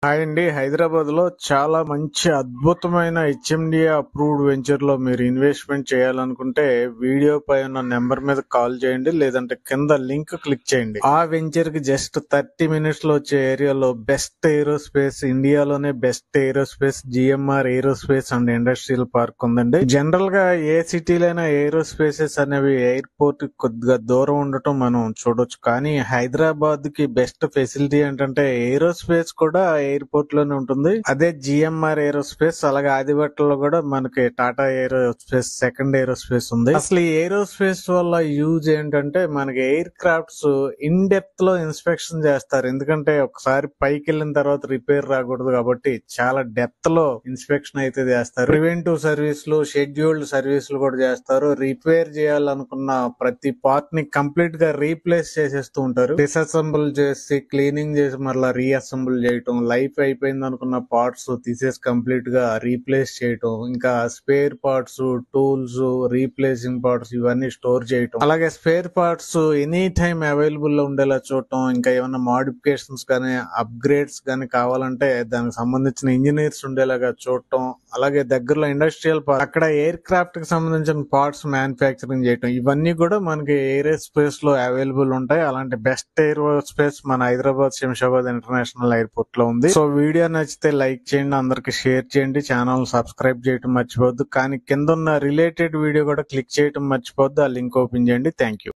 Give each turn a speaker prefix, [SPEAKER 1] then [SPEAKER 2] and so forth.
[SPEAKER 1] Hi అండి. హైదరాబాద్ లో చాలా మంచి అద్భుతమైన హెచ్ఎండిఏ అప్రూవ్డ్ వెంచర్ లో మీరు ఇన్వెస్ట్మెంట్ చేయాలనుకుంటే వీడియో పై ఉన్న నెంబర్ మీద కాల్ చేయండి, లేదంటే కింద లింక్ క్లిక్ చేయండి. ఆ వెంచర్ కి జస్ట్ 30 మినిట్స్ లో వచ్చే ఏరియాలో బెస్ట్ ఏరోస్పేస్, ఇండియాలోనే best aerospace GMR aerospace and industrial park ఉందండి. జనరల్ గా ఏ సిటీలైనా ఏరోస్పేసెస్ అనేవి ఎయిర్పోర్ట్ కొద్దిగా దూరం ఉండటం మనం చూడొచ్చు, కానీ హైదరాబాద్ కి బెస్ట్ ఫెసిలిటీ ఏంటంటే ఏరోస్పేస్ కూడా ఎయిర్పోర్ట్ లోనే ఉంటుంది. అదే జిఎంఆర్ ఏరోస్పేస్. అలాగే ఆదిబట్టలో కూడా మనకి టాటా ఏరోస్పేస్ సెకండ్ ఏరోస్పేస్ ఉంది. అసలు ఈ ఏరోస్పేస్ వల్ల యూజ్ ఏంటంటే మనకి ఎయిర్ క్రాఫ్ట్స్ ఇన్ డెప్త్ లో ఇన్స్పెక్షన్ చేస్తారు. ఎందుకంటే ఒకసారి పైకి వెళ్ళిన తర్వాత రిపేర్ రాకూడదు కాబట్టి చాలా డెప్త్ లో ఇన్స్పెక్షన్ అయితే చేస్తారు. ప్రివెంటివ్ సర్వీసులు, షెడ్యూల్డ్ సర్వీసులు కూడా చేస్తారు. రిపేర్ చేయాలనుకున్న ప్రతి పార్ట్ ని కంప్లీట్ గా రీప్లేస్ చేసేస్తూ ఉంటారు. డిస్అసెంబుల్ చేసి క్లీనింగ్ చేసి మళ్ళీ రీఅసెంబుల్ చేయటం, లైఫ్ అయిపోయింది అనుకున్న పార్ట్స్ తీసేసి కంప్లీట్ గా రీప్లేస్ చేయటం, ఇంకా spare parts, tools, replacing parts ఇవన్నీ స్టోర్ చేయటం, అలాగే spare parts any time available లో ఉండేలా చూడటం, ఇంకా ఏమైనా మాడిఫికేషన్స్ కానీ అప్గ్రేడ్స్ కానీ కావాలంటే దానికి సంబంధించిన ఇంజనీర్స్ ఉండేలాగా చూడటం, అలాగే దగ్గరలో ఇండస్ట్రియల్ పార్క్ అక్కడ ఎయిర్ క్రాఫ్ట్ కి సంబంధించిన పార్ట్స్ మ్యానుఫ్యాక్చరింగ్ చేయటం, ఇవన్నీ కూడా మనకి ఎయిర్ స్పేస్ లో అవైలబుల్ ఉంటాయి. అలాంటి బెస్ట్ ఎయిర్ స్పేస్ మన హైదరాబాద్ శంషాబాద్ ఇంటర్నేషనల్ ఎయిర్పోర్ట్ లో ఉంది. సో వీడియో నచ్చితే లైక్ చేయండి, అందరికి షేర్ చేయండి, ఛానల్ సబ్స్క్రైబ్ చేయడం మర్చిపోవద్దు. కానీ కింద ఉన్న రిలేటెడ్ వీడియో కూడా క్లిక్ చేయడం మర్చిపోవద్దు. ఆ లింక్ ఓపెన్ చేయండి. Thank you.